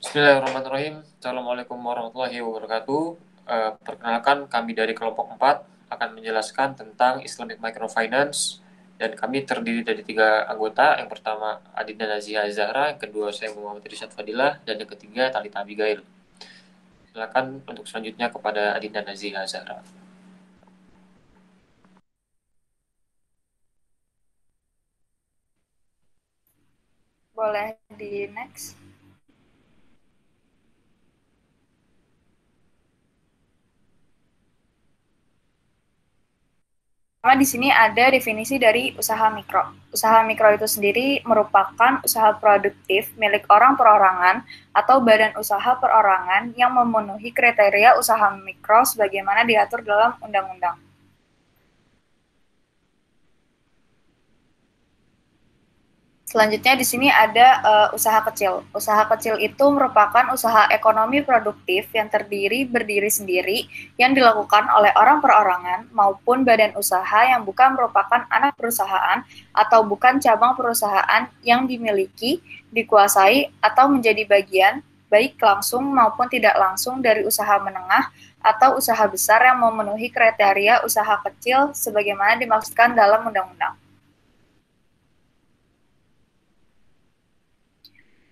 Bismillahirrahmanirrahim. Assalamualaikum warahmatullahi wabarakatuh. Perkenalkan, kami dari kelompok 4 akan menjelaskan tentang Islamic Microfinance, dan kami terdiri dari 3 anggota. Yang pertama Adinda Nazia Zahra, yang kedua saya Muhammad Rizad Fadilah, dan yang ketiga Talita Abigail. Silakan untuk selanjutnya kepada Adinda Nazia Zahra. Boleh di next. Karena di sini ada definisi dari usaha mikro. Usaha mikro itu sendiri merupakan usaha produktif milik orang perorangan atau badan usaha perorangan yang memenuhi kriteria usaha mikro sebagaimana diatur dalam undang-undang. Selanjutnya di sini ada usaha kecil. Usaha kecil itu merupakan usaha ekonomi produktif yang berdiri sendiri yang dilakukan oleh orang perorangan maupun badan usaha yang bukan merupakan anak perusahaan atau bukan cabang perusahaan yang dimiliki, dikuasai, atau menjadi bagian baik langsung maupun tidak langsung dari usaha menengah atau usaha besar yang memenuhi kriteria usaha kecil sebagaimana dimaksudkan dalam undang-undang.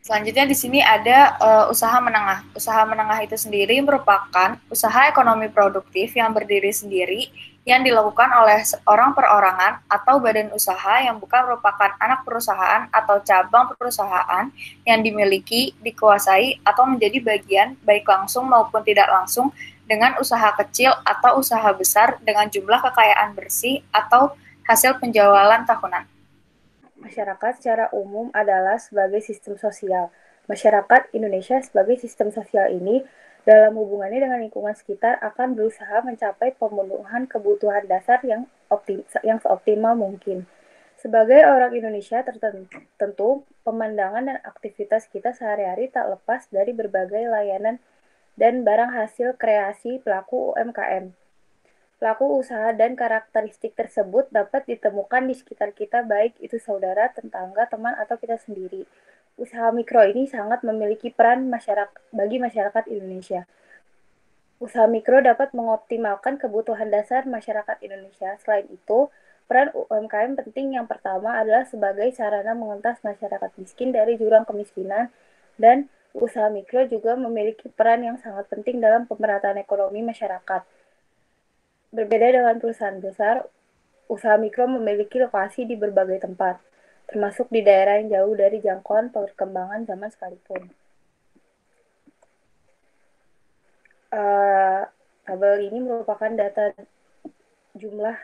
Selanjutnya di sini ada usaha menengah. Usaha menengah itu sendiri merupakan usaha ekonomi produktif yang berdiri sendiri yang dilakukan oleh orang perorangan atau badan usaha yang bukan merupakan anak perusahaan atau cabang perusahaan yang dimiliki, dikuasai, atau menjadi bagian baik langsung maupun tidak langsung dengan usaha kecil atau usaha besar dengan jumlah kekayaan bersih atau hasil penjualan tahunan. Masyarakat secara umum adalah sebagai sistem sosial. Masyarakat Indonesia sebagai sistem sosial ini dalam hubungannya dengan lingkungan sekitar akan berusaha mencapai pemenuhan kebutuhan dasar yang seoptimal mungkin. Sebagai orang Indonesia tentu pemandangan dan aktivitas kita sehari-hari tak lepas dari berbagai layanan dan barang hasil kreasi pelaku UMKM. Pelaku usaha dan karakteristik tersebut dapat ditemukan di sekitar kita, baik itu saudara, tetangga, teman, atau kita sendiri. Usaha mikro ini sangat memiliki peran bagi masyarakat Indonesia. Usaha mikro dapat mengoptimalkan kebutuhan dasar masyarakat Indonesia. Selain itu, peran UMKM penting yang pertama adalah sebagai sarana mengentas masyarakat miskin dari jurang kemiskinan, dan usaha mikro juga memiliki peran yang sangat penting dalam pemerataan ekonomi masyarakat. Berbeda dengan perusahaan besar, usaha mikro memiliki lokasi di berbagai tempat, termasuk di daerah yang jauh dari jangkauan perkembangan zaman sekalipun. Tabel ini merupakan data jumlah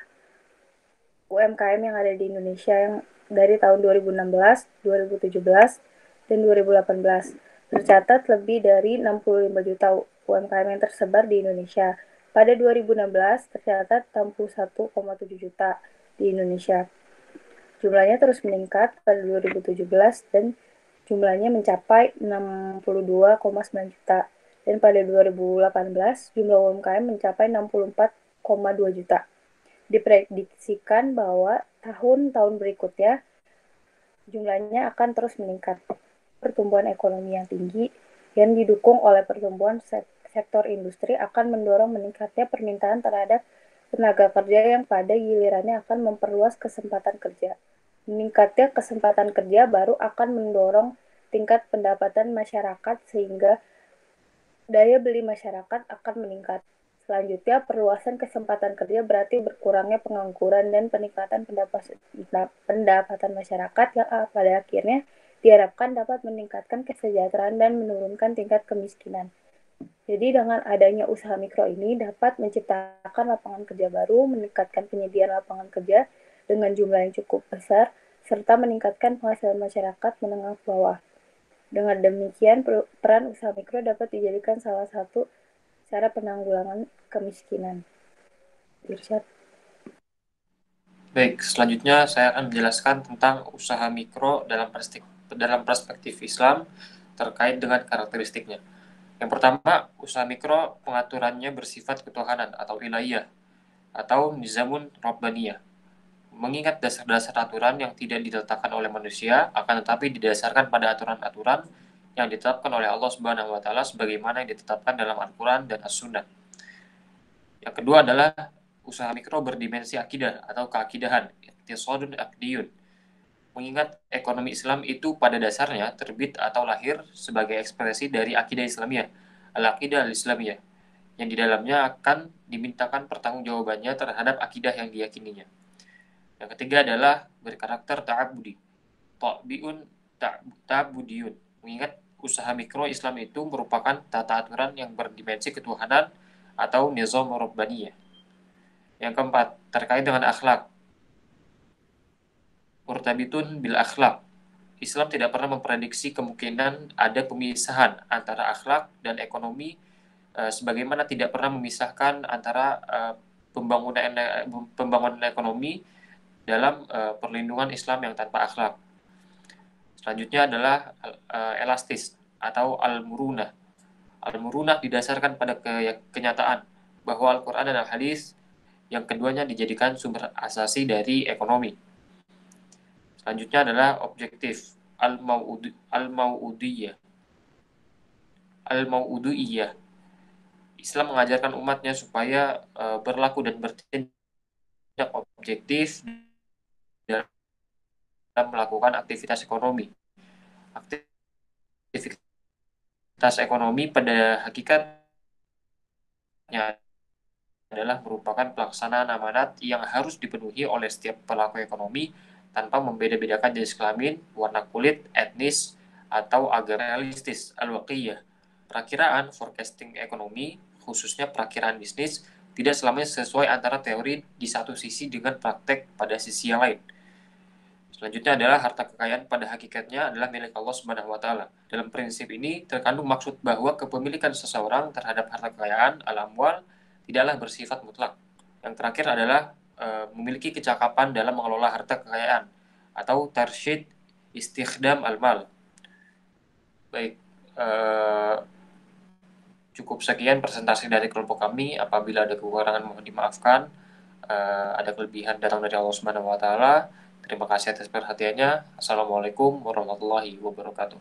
UMKM yang ada di Indonesia yang dari tahun 2016, 2017, dan 2018. Tercatat lebih dari 65 juta UMKM yang tersebar di Indonesia. Pada 2016 tercatat 61,7 juta di Indonesia. Jumlahnya terus meningkat pada 2017 dan jumlahnya mencapai 62,9 juta. Dan pada 2018 jumlah UMKM mencapai 64,2 juta. Diprediksikan bahwa tahun-tahun berikutnya jumlahnya akan terus meningkat. Pertumbuhan ekonomi yang tinggi yang didukung oleh pertumbuhan sektor industri akan mendorong meningkatnya permintaan terhadap tenaga kerja yang pada gilirannya akan memperluas kesempatan kerja. Meningkatnya kesempatan kerja baru akan mendorong tingkat pendapatan masyarakat sehingga daya beli masyarakat akan meningkat. Selanjutnya, perluasan kesempatan kerja berarti berkurangnya pengangguran dan peningkatan pendapatan masyarakat yang pada akhirnya diharapkan dapat meningkatkan kesejahteraan dan menurunkan tingkat kemiskinan. Jadi dengan adanya usaha mikro ini dapat menciptakan lapangan kerja baru, meningkatkan penyediaan lapangan kerja dengan jumlah yang cukup besar, serta meningkatkan penghasilan masyarakat menengah ke bawah. Dengan demikian, peran usaha mikro dapat dijadikan salah satu cara penanggulangan kemiskinan. Irsyad. Baik, selanjutnya saya akan menjelaskan tentang usaha mikro dalam perspektif Islam terkait dengan karakteristiknya. Yang pertama, usaha mikro pengaturannya bersifat ketuhanan atau ilahiyah atau nizamun rabbaniyah. Mengingat dasar-dasar aturan yang tidak diletakkan oleh manusia, akan tetapi didasarkan pada aturan-aturan yang ditetapkan oleh Allah Subhanahu wa taala sebagaimana yang ditetapkan dalam Al-Qur'an dan As-Sunnah. Yang kedua adalah usaha mikro berdimensi akidah atau keakidahan, iqtisadun aqdiyun. Mengingat ekonomi Islam itu pada dasarnya terbit atau lahir sebagai ekspresi dari akidah Islamiyah, al-aqidah al-Islamiyah, yang di dalamnya akan dimintakan pertanggungjawabannya terhadap akidah yang diyakininya. Yang ketiga adalah berkarakter ta'abudi, ta'biun ta'budiyun. Mengingat usaha mikro Islam itu merupakan tata aturan yang berdimensi ketuhanan atau nizam rabbaniyah. Yang keempat, terkait dengan akhlak. Murtabitun bil akhlak. Islam tidak pernah memprediksi kemungkinan ada pemisahan antara akhlak dan ekonomi, sebagaimana tidak pernah memisahkan antara pembangunan ekonomi dalam perlindungan Islam yang tanpa akhlak. Selanjutnya adalah elastis atau al-murunah. Al-murunah didasarkan pada kenyataan bahwa Al-Quran dan Al-Hadis yang keduanya dijadikan sumber asasi dari ekonomi. Selanjutnya adalah objektif al-mau'udiyah. Al-mau'udiyah. Islam mengajarkan umatnya supaya berlaku dan bertindak objektif dalam melakukan aktivitas ekonomi. Aktivitas ekonomi pada hakikatnya adalah merupakan pelaksanaan amanat yang harus dipenuhi oleh setiap pelaku ekonomi tanpa membeda-bedakan jenis kelamin, warna kulit, etnis, atau agama. Realistis, al-waqiyah. Perakiraan, forecasting ekonomi, khususnya perakiraan bisnis, tidak selamanya sesuai antara teori di satu sisi dengan praktek pada sisi yang lain. Selanjutnya adalah harta kekayaan pada hakikatnya adalah milik Allah Subhanahu wa taala. Dalam prinsip ini terkandung maksud bahwa kepemilikan seseorang terhadap harta kekayaan al-amwal tidaklah bersifat mutlak. Yang terakhir adalah memiliki kecakapan dalam mengelola harta kekayaan atau tarsyid istikhdam al-mal. Baik, cukup sekian presentasi dari kelompok kami. Apabila ada kekurangan mohon dimaafkan. Ada kelebihan datang dari Allah Subhanahu wa taala. Terima kasih atas perhatiannya. Assalamualaikum warahmatullahi wabarakatuh.